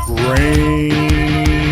Grainmaker.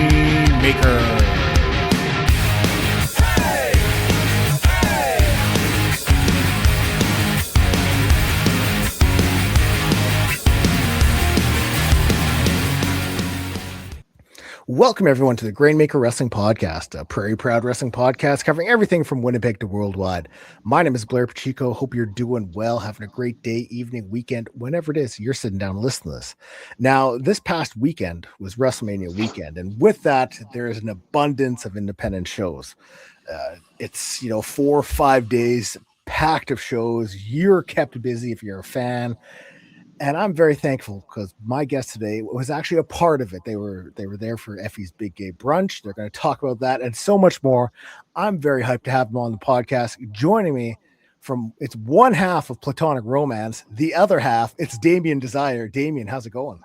Welcome, everyone, to the Grainmaker Wrestling Podcast, a Prairie Proud wrestling podcast covering everything from Winnipeg to worldwide. My name is Blair Pacheco. Hope you're doing well, having a great day, evening, weekend, whenever it is you're sitting down and listening to this. Now, this past weekend was WrestleMania weekend, and with that, there is an abundance of independent shows. It's 4 or 5 days packed of shows. You're kept busy if you're a fan. And I'm very thankful because my guest today was actually a part of it. They were there for Effys Big Gay Brunch. They're going to talk about that and so much more. I'm very hyped to have them on the podcast. Joining me from it's one half of Platonic Romance, the other half, it's Damian Desire. Damian, how's it going?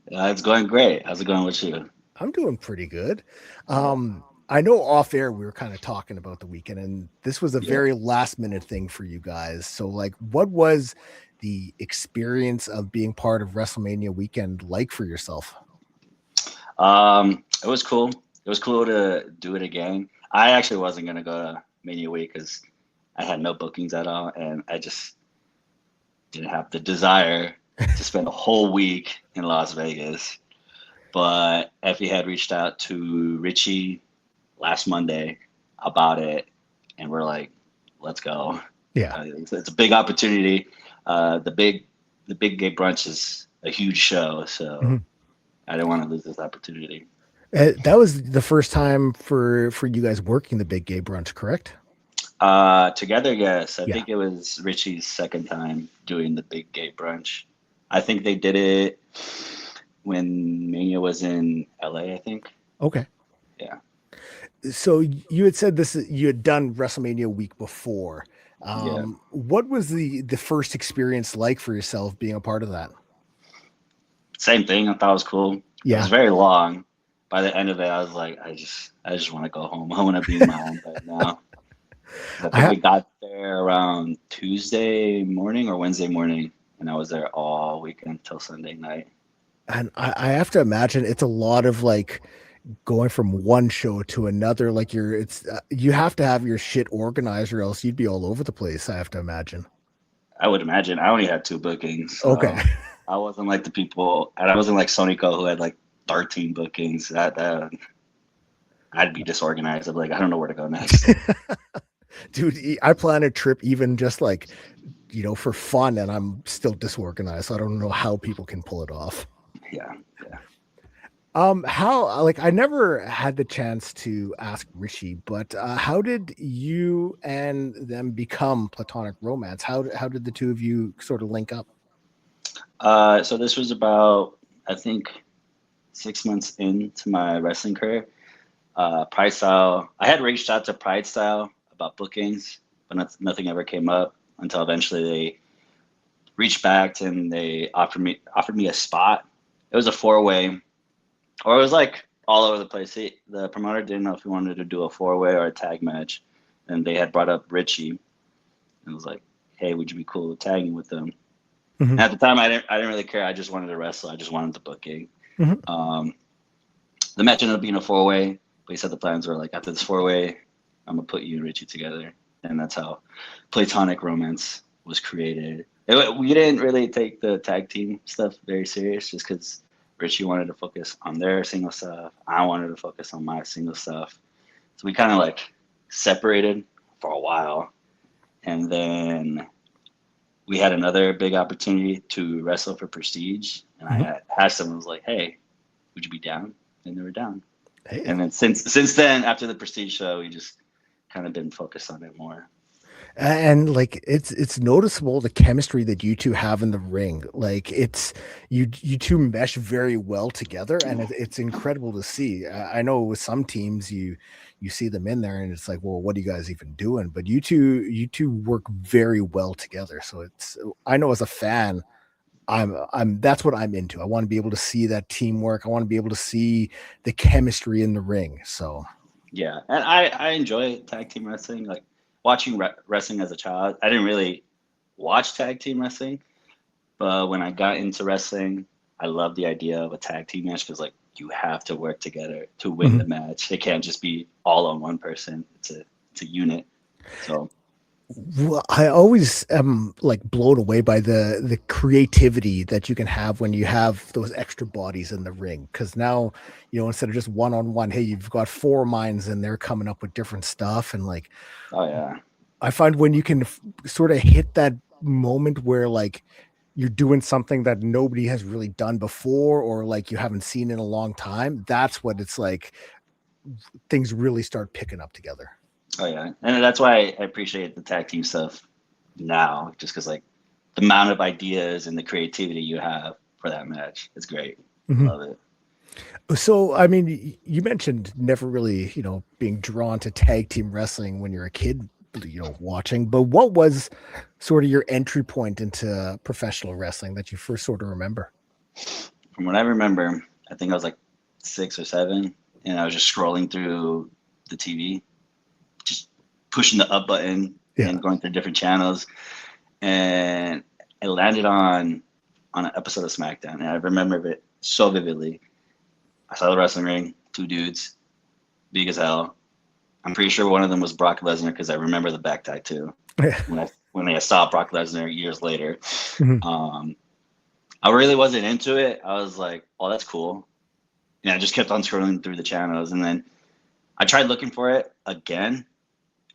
It's going great. How's it going with you? I'm doing pretty good. I know off air we were kind of talking about the weekend, and this was a very last minute thing for you guys. So, what was the experience of being part of WrestleMania weekend like for yourself? It was cool. It was cool to do it again. I actually wasn't going to go to Mania Week because I had no bookings at all, and I just didn't have the desire to spend a whole week in Las Vegas. But Effie had reached out to Richie last Monday about it, and we're like, let's go. Yeah. It's a big opportunity. The big Gay Brunch is a huge show, so I didn't want to lose this opportunity. That was the first time for you guys working the Big Gay Brunch, correct? Together, yes. I think it was Richie's second time doing the Big Gay Brunch. I think they did it when Mania was in LA, I think. Okay. Yeah. So you had said you had done WrestleMania week before. What was the first experience like for yourself being a part of that? Same thing. I thought it was cool. Yeah. It was very long. By the end of it, I was like, I just want to go home. I want to be in my own bed now. I think we got there around Tuesday morning or Wednesday morning, and I was there all weekend till Sunday night. And I have to imagine it's a lot of going from one show to another. You have to have your shit organized or else you'd be all over the place. I have to imagine. I would imagine. I only had 2 bookings. So okay. I wasn't like the people, and I wasn't like Sonico who had 13 bookings. That I'd be disorganized. I'd be like, I don't know where to go next. Dude, I plan a trip even just for fun, and I'm still disorganized. So I don't know how people can pull it off. Yeah. How I never had the chance to ask Richie, but how did you and them become Platonic Romance? How did the two of you sort of link up? So this was about, I think, 6 months into my wrestling career. Pride Style, I had reached out to Pride Style about bookings, but nothing ever came up until eventually they reached back and they offered me a spot. It was a 4-way. Or it was all over the place. The promoter didn't know if he wanted to do a 4-way or a tag match. And they had brought up Richie. And was like, hey, would you be cool with tagging with them? Mm-hmm. And at the time, I didn't really care. I just wanted to wrestle. I just wanted the booking. Mm-hmm. The match ended up being a 4-way. But he said the plans were after this 4-way, I'm going to put you and Richie together. And that's how Platonic Romance was created. We didn't really take the tag team stuff very serious just because Richie wanted to focus on their single stuff. I wanted to focus on my single stuff. So we kind of separated for a while. And then we had another big opportunity to wrestle for Prestige. And I asked them, I was like, hey, would you be down? And they were down. Hey. And then since then, after the Prestige show, we just kind of been focused on it more. And it's noticeable the chemistry that you two have in the ring. It's you two mesh very well together, and it's incredible to see. I know with some teams you see them in there and it's like, well, what are you guys even doing? But you two work very well together. So I know as a fan, that's what I'm into. I want to be able to see that teamwork. I want to be able to see the chemistry in the ring. So yeah, and I enjoy tag team wrestling. Watching wrestling as a child, I didn't really watch tag team wrestling, but when I got into wrestling, I love the idea of a tag team match because like you have to work together to win the match. It can't just be all on one person. It's a unit. So Well, I always am like blown away by the creativity that you can have when you have those extra bodies in the ring. Because now, instead of just one on one, hey, you've got four minds and they're coming up with different stuff. And like, oh yeah. I find when you can sort of hit that moment where like you're doing something that nobody has really done before, or like you haven't seen in a long time, that's what it's like. Things really start picking up together. Oh yeah. And that's why I appreciate the tag team stuff now, just because like the amount of ideas and the creativity you have for that match. It's great. I Mhm. love it. So, I mean, you mentioned never really, being drawn to tag team wrestling when you're a kid, watching, but what was sort of your entry point into professional wrestling that you first sort of remember? From what I remember, I think I was like 6 or 7, and I was just scrolling through the TV, just pushing the up button Yeah. and going through different channels, and I landed on an episode of SmackDown, and I remember it so vividly. I saw the wrestling ring, two dudes, big as hell. I'm pretty sure one of them was Brock Lesnar because I remember the back tattoo Yeah. when I saw Brock Lesnar years later. Mhm. Um, I really wasn't into it. I was like, "Oh, that's cool." And I just kept on scrolling through the channels, and then I tried looking for it again,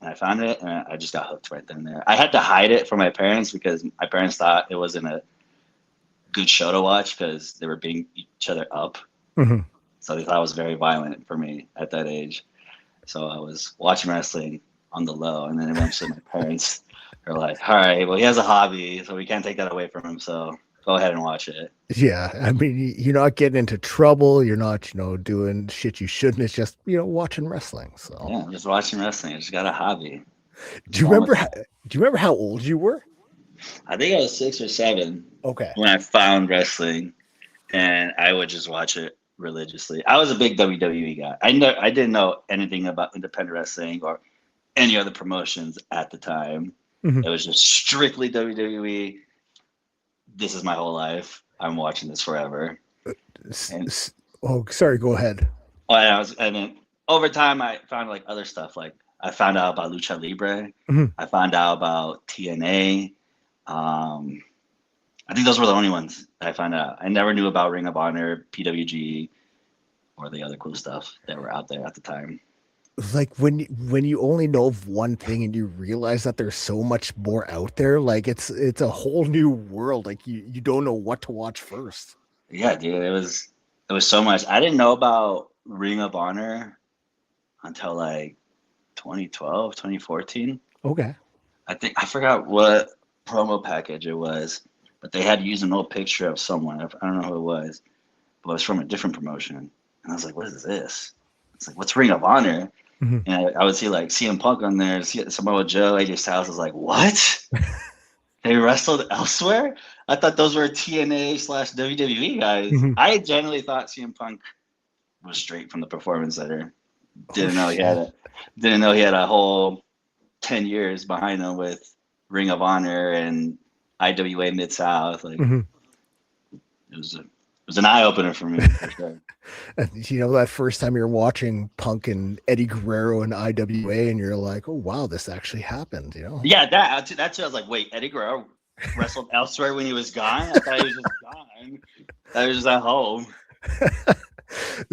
and I found it, and I just got hooked right then and there. I had to hide it from my parents because my parents thought it wasn't a good show to watch because they were beating each other up. Mhm. So they thought it was very violent for me at that age. So I was watching wrestling on the low, and then eventually my parents were like, "All right, well he has a hobby, so we can't take that away from him. So go ahead and watch it." Yeah. I mean, you're not getting into trouble. You're not, doing shit you shouldn't. It's just, watching wrestling. So, Yeah, I'm just watching wrestling. I just got a hobby. do What's you wrong remember? with that? Do you remember how old you were? I think I was 6 or 7 Okay. when I found wrestling, and I would just watch it religiously. I was a big WWE guy. I didn't know anything about independent wrestling or any other promotions at the time. Mhm. It was just strictly WWE. This is my whole life. I'm watching this forever. S- And s- Oh, sorry. Go ahead. and then over time I found like other stuff. Like I found out about Lucha Libre. Mhm. I found out about TNA. Um, I think those were the only ones I found out. I never knew about Ring of Honor, PWG, or the other cool stuff that were out there at the time. Like when you only know of one thing and you realize that there's so much more out there, like it's a whole new world. Like you don't know what to watch first. Yeah, dude, it was so much. I didn't know about Ring of Honor until like 2012, 2014. Okay. I think I forgot what promo package it was, but they had used an old picture of someone. I don't know who it was, but it was from a different promotion. And I was like, "What is this?" It's like, "What's Ring of Honor?" Mhm. And I would see like CM Punk on there, see Samoa Joe, AJ Styles. I was like, "What? They wrestled elsewhere?" I thought those were TNA slash WWE guys. Mhm. I genuinely thought CM Punk was straight from the Performance Center. Oh Didn't know he had shit. a didn't know he had a whole 10 years behind him with Ring of Honor and IWA Mid South. Like Mhm. it was an eye opener for me for sure. And that first time you're watching Punk and Eddie Guerrero and IWA, and you're like, oh wow, this actually happened. Yeah, that's I was like, wait, Eddie Guerrero wrestled elsewhere when he was gone. I thought he was just gone. I was just at home.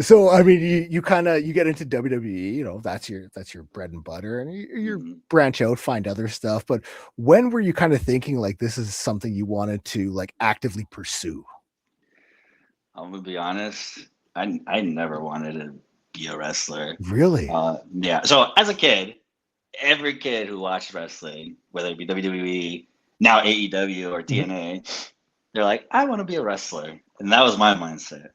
So I mean, you kind of you get into WWE, that's your bread and butter, and you Mhm. branch out, find other stuff. But when were you kind of thinking like this is something you wanted to like actively pursue? I'm gonna be honest. I never wanted to be a wrestler. Really? Yeah. So as a kid, every kid who watched wrestling, whether it be WWE, now AEW or Mhm. TNA, they're like, I want to be a wrestler. And that was my mindset.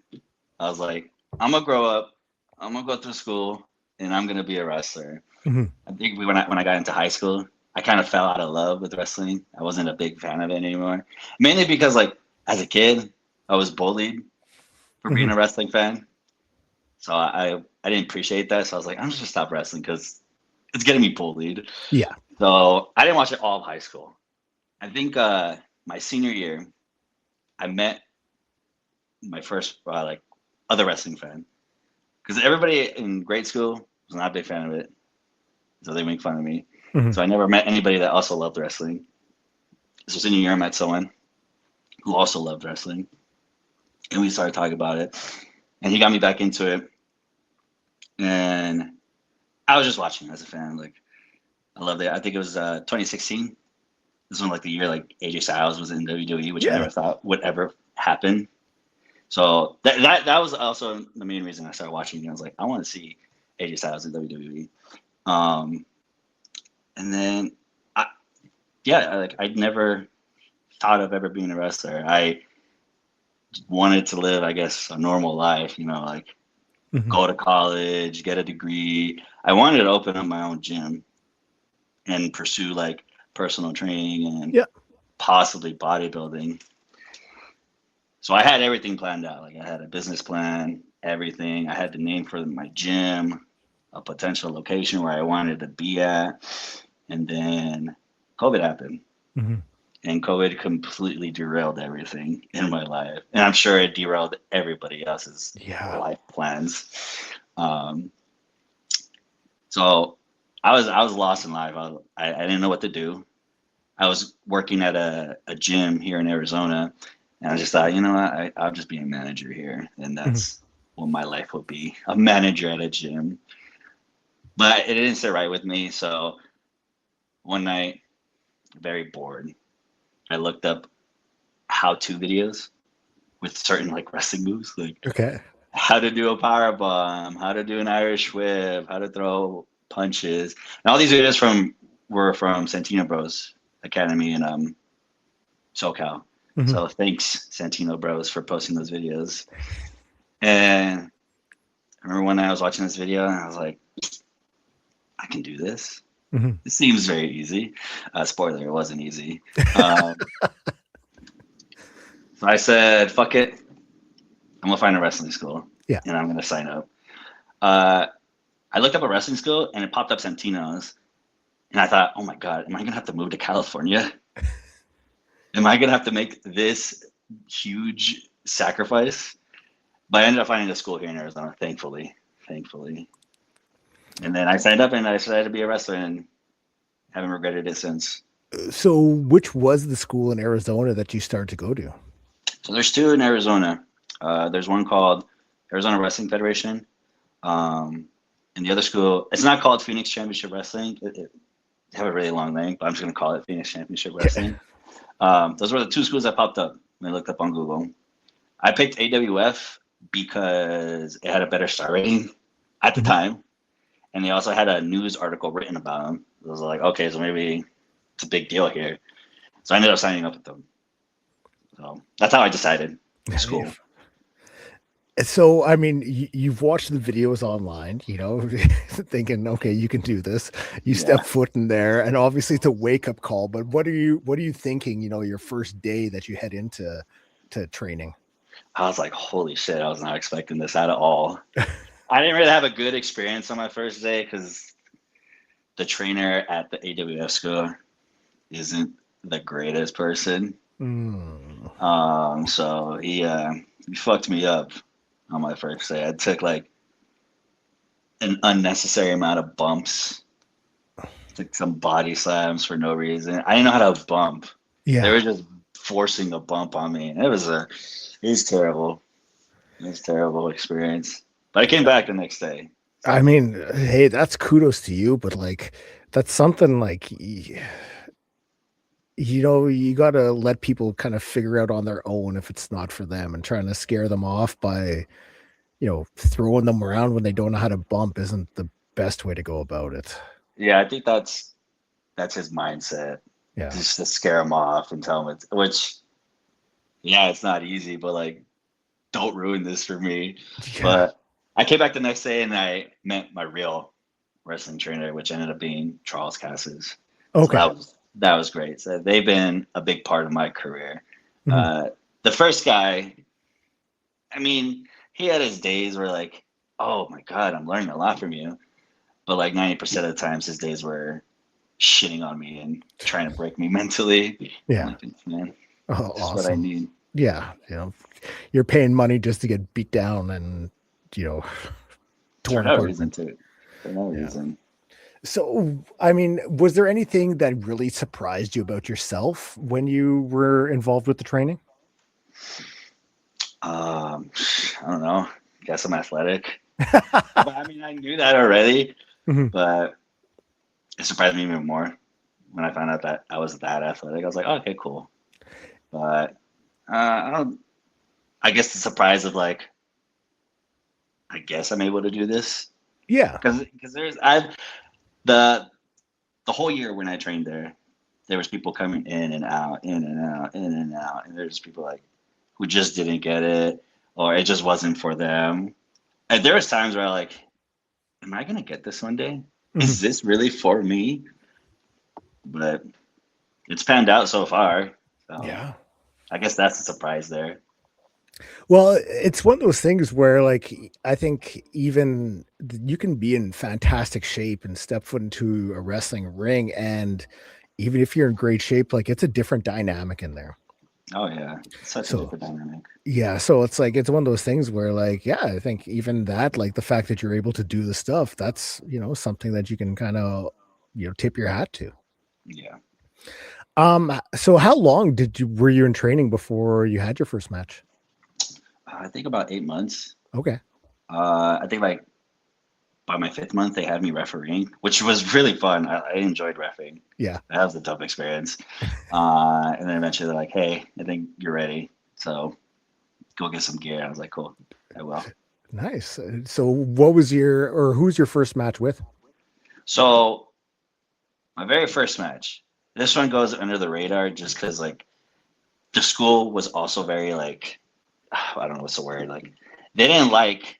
I was like, I'm gonna grow up, I'm gonna go through school, and I'm gonna be a wrestler. Mhm. I think when I got into high school, I kind of fell out of love with wrestling. I wasn't a big fan of it anymore. Mainly because like as a kid, I was bullied for being Mhm. a wrestling fan. So I didn't appreciate that. So I was like, I'm just gonna stop wrestling because it's getting me bullied. Yeah. So I didn't watch it all of high school. I think my senior year, I met my first like other wrestling fan, because everybody in grade school was not a big fan of it, so they make fun of me. Mhm. So I never met anybody that also loved wrestling. So senior year, I met someone who also loved wrestling, and we started talking about it, and he got me back into it, and I was just watching as a fan. Like, I loved it. I think it was 2016. This was like the year like AJ Styles was in WWE, which I Yeah. never thought would ever happen. So that was also the main reason I started watching. I was like, I want to see AJ Styles in WWE. And then I'd never thought of ever being a wrestler. I wanted to live, I guess, a normal life. Like Mhm. go to college, get a degree. I wanted to open up my own gym and pursue like personal training and Yeah. possibly bodybuilding. So I had everything planned out. Like I had a business plan, everything. I had the name for my gym, a potential location where I wanted to be at. And then COVID happened. Mhm. And COVID completely derailed everything in my life. And I'm sure it derailed everybody else's Yeah. life plans. Um, so I was lost in life. I didn't know what to do. I was working at a gym here in Arizona, and I just thought, you know what, I'll just be a manager here, and Mhm. that's what my life would be, a manager at a gym. But it didn't sit right with me, so one night, very bored, I looked up how-to videos with certain like wrestling moves, like Okay. how to do a power bomb, how to do an Irish whip, how to throw punches, and all these videos were from Santino Bros Academy in SoCal. Mhm. So thanks, Santino Bros, for posting those videos. And I remember when I was watching this video, and I was like, I can do this. Mhm. It seems very easy. Spoiler, it wasn't easy. Um, so I said, fuck it. I'm going to find a wrestling school, Yeah. and I'm going to sign up. Uh, I looked up a wrestling school, and it popped up Santino's. And I thought, oh my God, am I going to have to move to California? Am I going to have to make this huge sacrifice? But I ended up finding a school here in Arizona, thankfully. And then I signed up and I decided to be a wrestler and haven't regretted it since. So, which was the school in Arizona that you started to go to? So there's two in Arizona. There's one called Arizona Wrestling Federation. Um, and the other school, it's not called Phoenix Championship Wrestling. They have a really long name, but I'm just going to call it Phoenix Championship Wrestling. Those were the two schools that popped up when I looked up on Google. I picked AWF because it had a better star rating at the Mhm. time. And they also had a news article written about them. It was like, okay, so maybe it's a big deal here. So I ended up signing up with them. So that's how I decided. It's Hey, cool. so, I mean, you've watched the videos online, thinking, okay, you can do this. You Yeah. step foot in there, and obviously it's a wake up call. But what are you thinking? Your first day that you head into training. I was like, holy shit, I was not expecting this at all. I didn't really have a good experience on my first day because the trainer at the AWF school isn't the greatest person. Mm. So he fucked me up on my first day. I took like an unnecessary amount of bumps, took some body slams for no reason. I didn't know how to bump. They Yeah. were just forcing a bump on me. It was terrible. It was a terrible experience. But I came back the next day. I So mean, hey, that's kudos to you, but like, that's something like, you got to let people kind of figure out on their own if it's not for them, and trying to scare them off by, throwing them around when they don't know how to bump isn't the best way to go about it. yeah, I think that's his mindset. Yeah. Just to scare him off and tell him which yeah, it's not easy, but like don't ruin this for me. Yeah. But I came back the next day and I met my real wrestling trainer, which ended up being Charles Cassis. So Okay. that was great. So they've been a big part of my career. Mhm. Uh, the first guy, I mean, he had his days where like, oh my God, I'm learning a lot from you. But like 90% of the times his days were shitting on me and trying to break me mentally. I'm Yeah. like, man, Oh, this is what I awesome. need. Yeah, you're paying money just to get beat down and you know For torn no apart. reason too. For no Yeah. reason. So, I mean, was there anything that really surprised you about yourself when you were involved with the training? Um, I don't know. Guess I'm athletic. But I mean, I knew that already, Mhm. but it surprised me even more when I found out that I was that athletic. I was like, oh, okay, cool. But I don't. I guess the surprise of like, I guess I'm able to do this Yeah. because there's I've the the whole year when I trained there was people coming in and out, in and out, in and out, and there's people like who just didn't get it or it just wasn't for them. And there was times where I like, am I gonna get this one day? Mhm. Is this really for me? But it's panned out so far. So Yeah. I guess that's a surprise there. Well, it's one of those things where, like, I think even you can be in fantastic shape and step foot into a wrestling ring, and even if you're in great shape, like, it's a different dynamic in there. Oh yeah, it's such a So, different dynamic. yeah, so it's like it's one of those things where, like, yeah, I think even that, like, the fact that you're able to do the stuff, that's something that you can kind of tip your hat to. Yeah, So how long were you in training before you had your first match? I think about 8 months. Okay. I think like by my fifth month they had me refereeing, which was really fun. I enjoyed refereeing. Yeah. That was a tough experience. And then eventually they're like, "Hey, I think you're ready. So go get some gear." I was like, "Cool, I will." Nice. So what was your or who's your first match with? So my very first match. This one goes under the radar just because like the school was also very like I don't know what's the word like they didn't like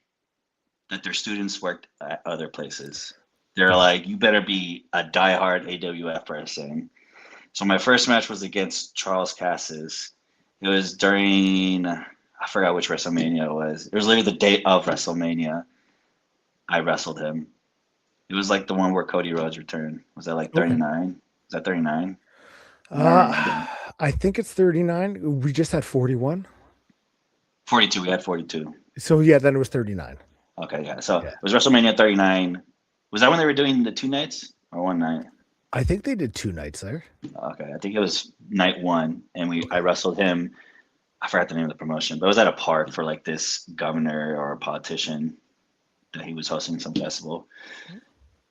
that their students worked at other places. They're Gotcha. like, you better be a diehard AWF person. So my first match was against Charles Cassis. It was during I forgot which WrestleMania it was. It was literally the day of WrestleMania. I wrestled him. It was like the one where Cody Rhodes returned. Was that like Okay. 39? Was that 39? I don't Uh remember. I think it's 39. We just had 41. 42. We had 42. So yeah, then it was 39. Okay, yeah. So it Yeah. was WrestleMania 39. Was that when they were doing the 2 nights or one night? I think they did 2 nights there. Okay, I think it was night one, and I Okay. wrestled him. I forgot the name of the promotion, but it was at a park for like this governor or a politician that he was hosting some festival.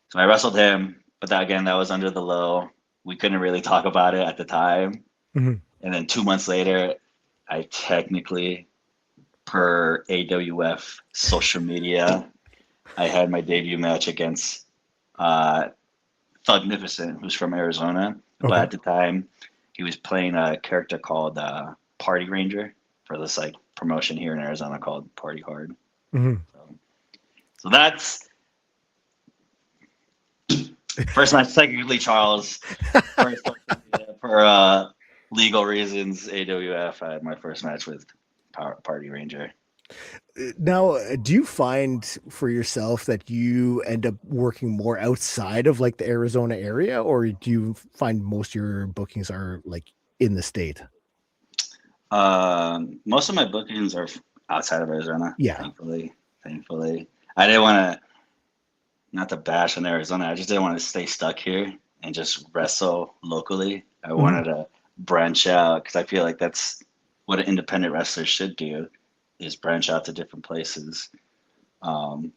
So I wrestled him, but that again, that was under the low. We couldn't really talk about it at the time. Mhm. And then 2 months later, I technically, per AWF social media, I had my debut match against uh, Thugnificent, who's from Arizona. But Okay. at the time, he was playing a character called Party Ranger for this like promotion here in Arizona called Party Hard. Mhm. So that's first match. Technically, Charles. First for legal reasons, AWF. I had my first match with Party Ranger. Now, do you find for yourself that you end up working more outside of like the Arizona area, or do you find most of your bookings are like in the state? Most of my bookings are outside of Arizona. Yeah. Thankfully, I didn't want to not to bash on Arizona. I just didn't want to stay stuck here and just wrestle locally. I Mhm. wanted to branch out because I feel like that's what an independent wrestler should do is branch out to different places. Um,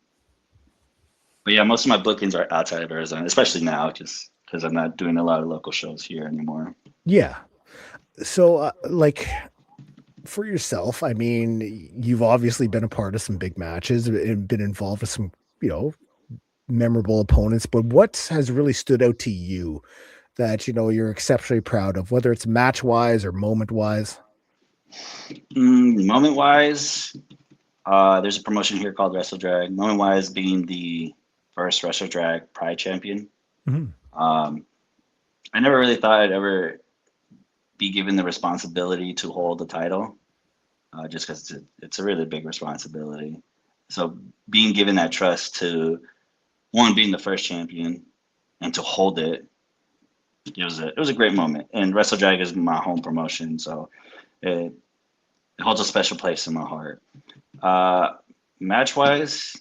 but yeah, most of my bookings are outside of Arizona, especially now, just because I'm not doing a lot of local shows here anymore. Yeah. So, like for yourself, I mean, you've obviously been a part of some big matches and been involved with some, you know, memorable opponents, but what has really stood out to you that, you're exceptionally proud of, whether it's match wise or moment wise? Moment wise, there's a promotion here called Wrestle Drag. Moment wise, being the first Wrestle Drag Pride champion. Mhm. Um, I never really thought I'd ever be given the responsibility to hold the title, just because it's a really big responsibility. So being given that trust to one being the first champion and to hold it, it was a great moment. And Wrestle Drag is my home promotion, so it it holds a special place in my heart. Uh, Match wise,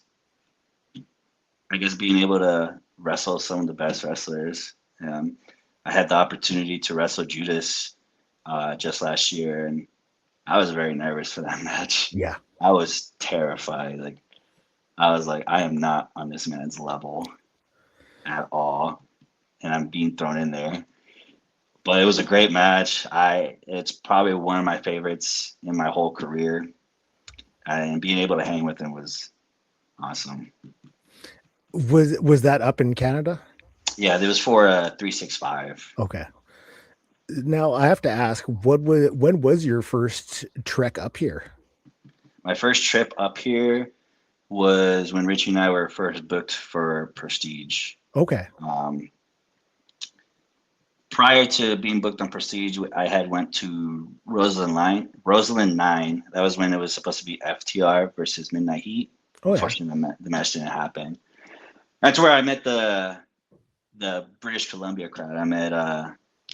I guess being able to wrestle some of the best wrestlers. Um, I had the opportunity to wrestle Judas just last year, and I was very nervous for that match. Yeah. I was terrified. Like I was like, I am not on this man's level at all, and I'm being thrown in there. But it was a great match. It's probably one of my favorites in my whole career, and being able to hang with him was awesome. Was that up in Canada? Yeah, it was for a 365. Okay. Now I have to ask, when was your first trek up here? My first trip up here was when Richie and I were first booked for Prestige. Okay. Prior to being booked on Prestige, I had went to Rosalind 9. That was when it was supposed to be FTR versus Midnight Heat. Oh yeah. Unfortunately, the match didn't happen. That's where I met the British Columbia crowd. I met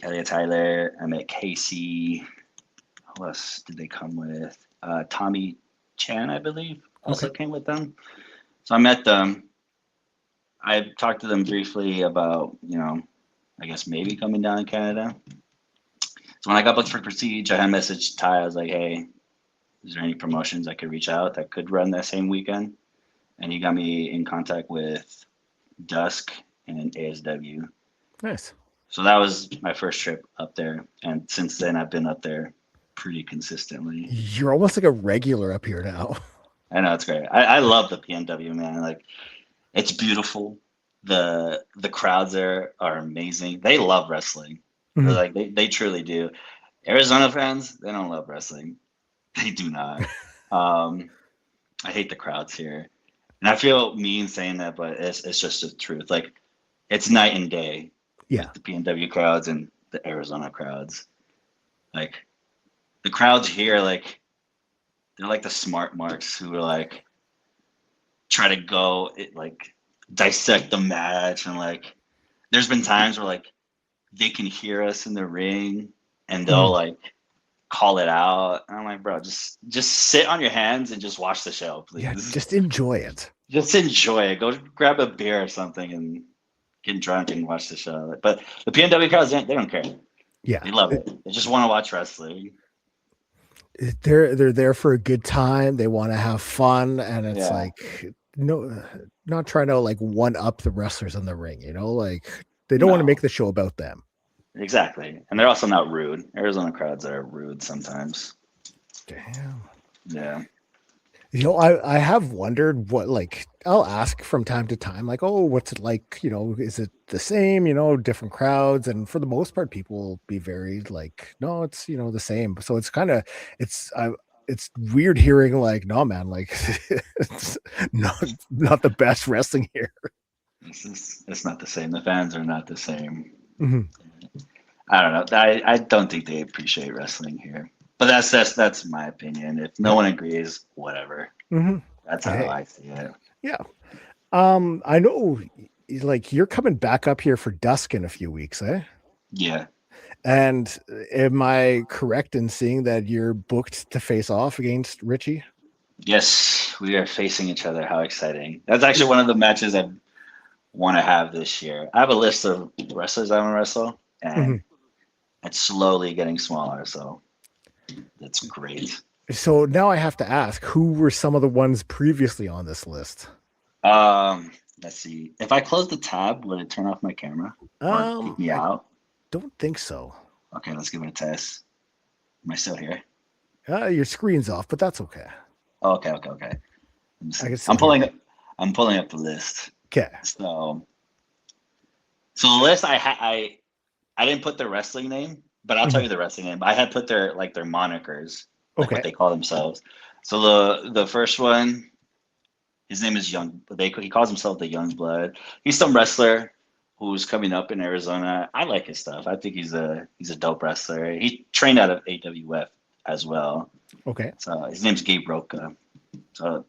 Elliot Tyler. I met Casey. Who else did they come with? Tommy Chan, I believe, also came with them. So I met them. I talked to them briefly about, I guess maybe coming down to Canada. So when I got booked for Prestige, I had messaged Ty. I was like, hey, is there any promotions I could reach out that could run that same weekend? And he got me in contact with Dusk and ASW. Nice. So that was my first trip up there. And since then, I've been up there pretty consistently. You're almost like a regular up here now. I know, it's great. I love the PNW, man. Like, it's beautiful. The crowds there are amazing. They love wrestling. Mhm. Like they truly do. Arizona fans, they don't love wrestling. They do not. I hate the crowds here. And I feel mean saying that, but it's just the truth. Like, it's night and day. Yeah. With the PNW crowds and the Arizona crowds. Like, the crowds here, like, they're like the smart marks who are like try to go like dissect the match, and like there's been times where like they can hear us in the ring and they'll like call it out. And I'm like, bro, just sit on your hands and just watch the show, please. Yeah, just enjoy it. Just enjoy it. Go grab a beer or something and get drunk and watch the show. But the PNW crowds, they don't care. Yeah. They love it. They just want to watch wrestling. They're there for a good time. They want to have fun, and it's like not trying to like one up the wrestlers in the ring. Like they don't want to make the show about them. Exactly, and they're also not rude. Arizona crowds are rude sometimes. Damn. Yeah. I have wondered what, like, I'll ask from time to time, like, oh, what's it like? Is it the same? Different crowds, and for the most part, people will be very like, no, it's the same. So it's kind of it's weird hearing like, no, man, like it's not the best wrestling here. It's not the same. The fans are not the same. Mm-hmm. I don't know. I don't think they appreciate wrestling here. But that's my opinion. If no one agrees, whatever. Mm-hmm. That's how I see it. Yeah. I know, like, you're coming back up here for Dusk in a few weeks, eh? Yeah. And am I correct in seeing that you're booked to face off against Richie? Yes, we are facing each other. How exciting. That's actually one of the matches I want to have this year. I have a list of wrestlers I want to wrestle, and it's slowly getting smaller, so that's great. So now I have to ask, who were some of the ones previously on this list? Let's see. If I close the tab, will it turn off my camera or kick me out? Don't think so. Okay, let's give it a test. Am I still here? Your screen's off, but that's okay. Okay. I'm pulling up the list. Okay. So the list I didn't put their wrestling name, but I'll tell you the wrestling name. I had put their monikers, like what they call themselves. So the first one, his name is Young. He calls himself the Young Blood. He's some wrestler who's coming up in Arizona. I like his stuff. I think he's a dope wrestler. He trained out of AWF as well. Okay. So his name's Gabe Roca. So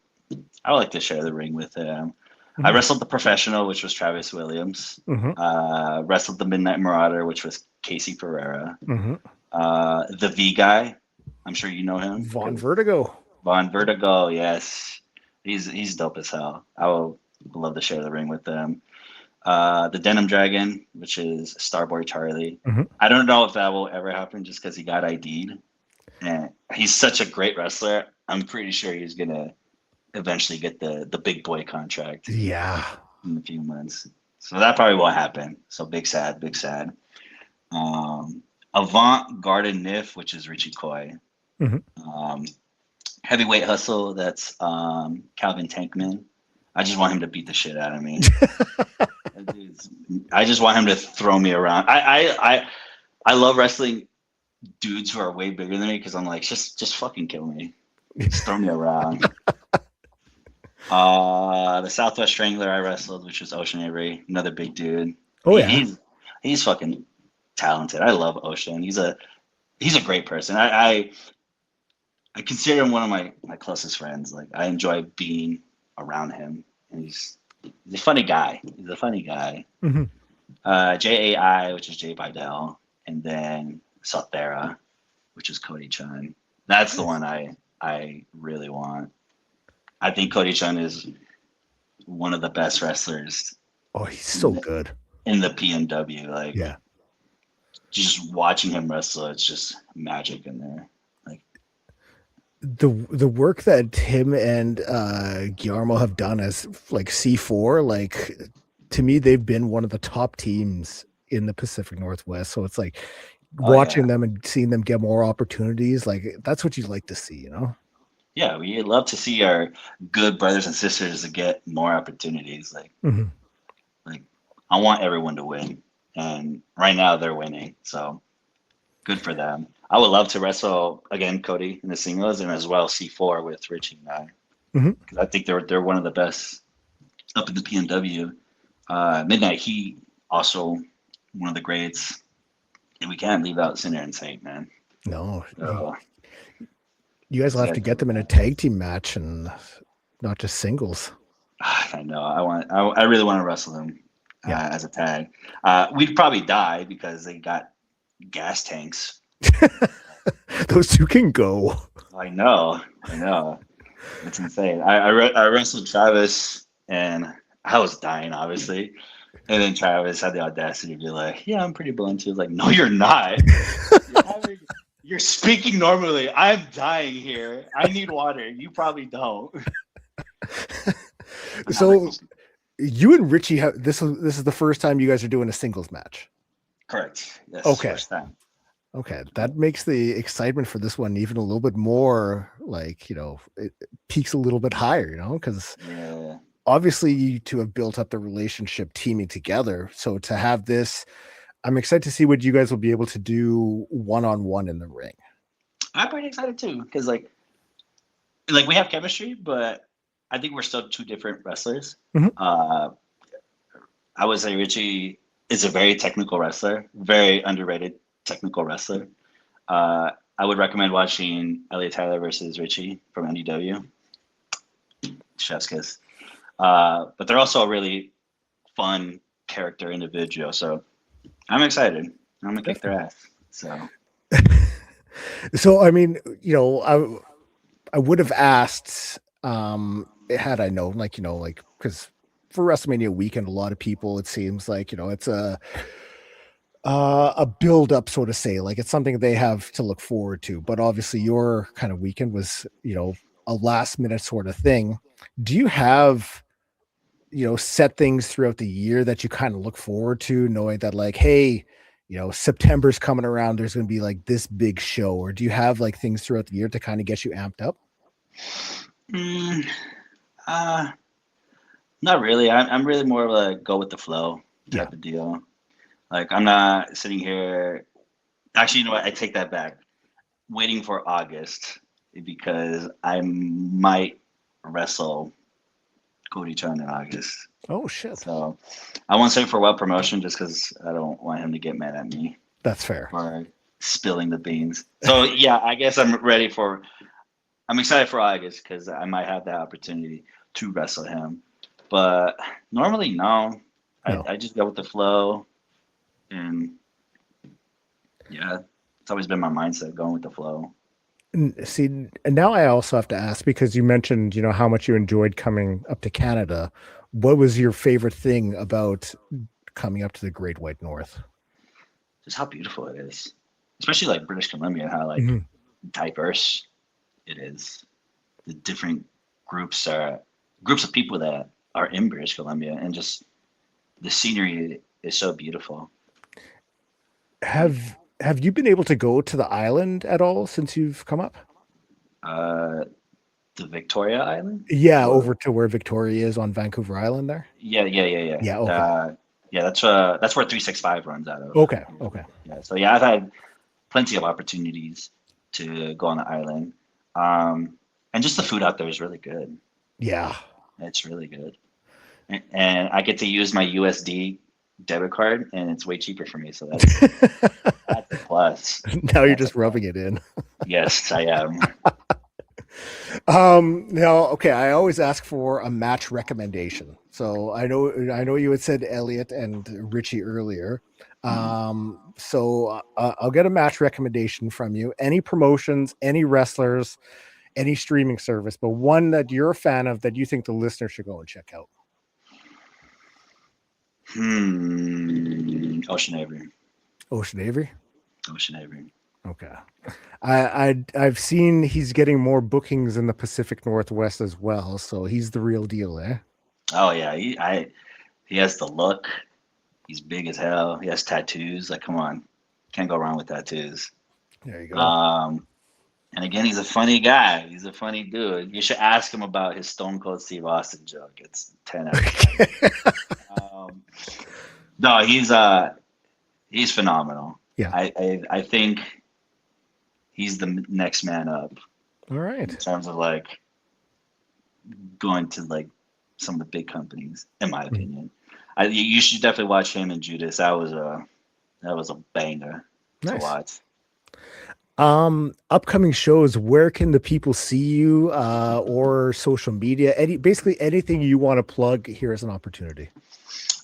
I would like to share the ring with him. I wrestled the Professional, which was Travis Williams. Wrestled the Midnight Marauder, which was Casey Pereira. The V Guy, I'm sure you know him. Von Vertigo. Von Vertigo, yes. He's dope as hell. I will love to share the ring with them. The Denim Dragon, which is Starboy Charlie. Mhm. I don't know if that will ever happen just because he got ID'd. And he's such a great wrestler. I'm pretty sure he's gonna eventually get the big boy contract Yeah. in a few months. So that probably won't happen. So big sad, big sad. Avant Garden Nif, which is Richie Coy. Mhm. Um, Heavyweight Hustle, that's Calvin Tankman. I just want him to beat the shit out of me. I just want him to throw me around. I love wrestling dudes who are way bigger than me because I'm like, just fucking kill me. Just throw me around. The Southwest Strangler I wrestled, which was Ocean Avery, another big dude. Oh yeah. He's fucking talented. I love Ocean. He's a great person. I consider him one of my closest friends. Like I enjoy being around him, and he's a funny guy. He's a funny guy. Mhm. JAI, which is Jay Bidell, and then Sothera, which is Cody Chun. That's the one I really want. I think Cody Chun is one of the best wrestlers Oh, he's so good. in the PNW. Like, Yeah. just watching him wrestle, it's just magic in there. Like The work that him and Guillermo have done as like C4, like to me, they've been one of the top teams in the Pacific Northwest. So it's like watching them and seeing them get more opportunities, like that's what you like to see, you know? Yeah, we love to see our good brothers and sisters to get more opportunities. Like, Mhm. like I want everyone to win, and right now they're winning. So good for them. I would love to wrestle again, Cody, in the singles, and as well C4 with Richie and I, Mhm. because I think they're one of the best up in the PNW. Midnight Heat, also one of the greats, and we can't leave out Sinner and Saint, man. No, So, you guys will these have to guys get them in a are- tag team match and not just singles. I know. I really want to wrestle them Yeah. as a tag. We'd probably die because they got gas tanks. Those two can go. I know. It's insane. I wrestled Travis and I was dying, obviously. And then Travis had the audacity to be like, "Yeah, I'm pretty blunt too." Like, no, you're not. You're speaking normally. I'm dying here. I need water. You probably don't. So you and Richie have this is the first time you guys are doing a singles match. Correct. Yes. Okay. First time. Okay, that makes the excitement for this one even a little bit more, like, you know, it peaks a little bit higher, you know, because Yeah. obviously you two have built up the relationship teaming together. So to have this, I'm excited to see what you guys will be able to do one-on-one in the ring. I'm pretty excited too because like we have chemistry, but I think we're still two different wrestlers. Mhm. I would say Richie is a very technical wrestler, very underrated technical wrestler. I would recommend watching Elliot Tyler versus Richie from NDW. Chef's kiss. But they're also a really fun character individual. So I'm excited. I'm gonna kick their ass. So So I mean, you know, I would have asked had I known, like, you know, like because for WrestleMania weekend, a lot of people, it seems like, you know, it's a build up, so to say, like it's something they have to look forward to. But obviously your kind of weekend was, you know, a last minute sort of thing. Do you have, you know, set things throughout the year that you kind of look forward to, knowing that like, hey, you know, September's coming around, there's going to be like this big show? Or do you have like things throughout the year to kind of get you amped up? mm, uh, not really. I'm really more of a go with the flow type of deal. Like I'm not sitting here. Actually, you know what? I take that back. Waiting for August because I might wrestle Cody Chun in August. Oh shit. So I won't say for well promotion just because I don't want him to get mad at me That's fair. for spilling the beans. So yeah, I guess I'm excited for August because I might have that opportunity to wrestle him. But normally, no. I just go with the flow. And yeah, it's always been my mindset going with the flow. See, and now I also have to ask because you mentioned, how much you enjoyed coming up to Canada. What was your favorite thing about coming up to the Great White North? Just how beautiful it is, especially like British Columbia, how like Mhm. diverse it is. The different groups of people that are in British Columbia, and just the scenery is so beautiful. Have you been able to go to the island at all since you've come up? Uh, the Victoria Island, Yeah, or over to where Victoria is on Vancouver Island there. yeah. Yeah, okay. Yeah, that's where 365 runs out of. Okay, okay. Yeah, so yeah, I've had plenty of opportunities to go on the island, and just the food out there is really good. Yeah. It's really good, and I get to use my USD debit card, and it's way cheaper for me. So that's a plus. Now you're That's a just plus. rubbing it in. Yes, I am. Now, okay, I always ask for a match recommendation. So I know you had said Elliot and Richie earlier. Mhm. I'll get a match recommendation from you. Any promotions, any wrestlers, any streaming service, but one that you're a fan of that you think the listener should go and check out. Ocean Avery. Ocean Avery. Ocean Avery. Okay. I've seen he's getting more bookings in the Pacific Northwest as well, so he's the real deal, eh? Oh yeah, he has the look. He's big as hell. He has tattoos. Like, come on, can't go wrong with tattoos. There you go. Um, and again, he's a funny guy. He's a funny dude. You should ask him about his Stone Cold Steve Austin joke. It's 10 out of 10. Um, no, he's phenomenal. Yeah. I think he's the next man up All in right. terms of like going to like some of the big companies, in my Mhm. opinion. You should definitely watch him and Judas. That was a banger to Nice. watch. Upcoming shows, where can the people see you or social media? Basically anything you want to plug here is an opportunity.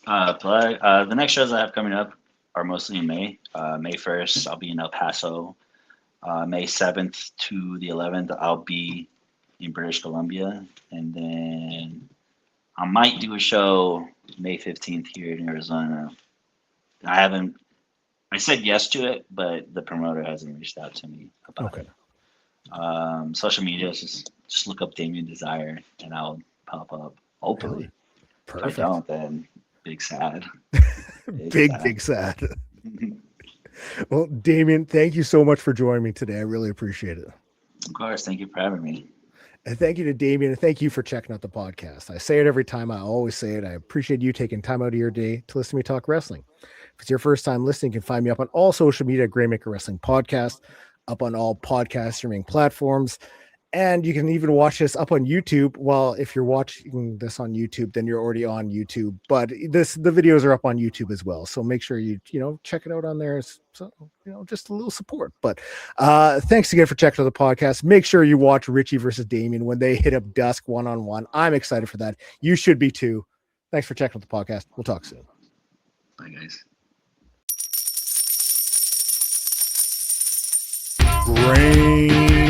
The next shows I have coming up are mostly in May. May 1st, I'll be in El Paso. May 7th to the 11th, I'll be in British Columbia. And then I might do a show May 15th here in Arizona. I haven't, I said yes to it, but the promoter hasn't reached out to me about Okay. it. Social media is just look up Damian Desire and I'll pop up. Hell yeah. Hopefully. If I Perfect. don't, then big sad. Big Big, sad. big sad. Well, Damien, thank you so much for joining me today. I really appreciate it. Of course. Thank you for having me. And thank you to Damien, and thank you for checking out the podcast. I say it every time. I always say it. I appreciate you taking time out of your day to listen to me talk wrestling. If it's your first time listening, you can find me up on all social media, Grainmaker Wrestling Podcast, up on all podcast streaming platforms. And you can even watch this up on YouTube. Well, if you're watching this on YouTube, then you're already on YouTube. But the videos are up on YouTube as well. So make sure you check it out on there. So just a little support. But thanks again for checking out the podcast. Make sure you watch Richie versus Damien when they hit up Dusk one-on-one. I'm excited for that. You should be too. Thanks for checking out the podcast. We'll talk soon. Bye, guys. Grainmaker.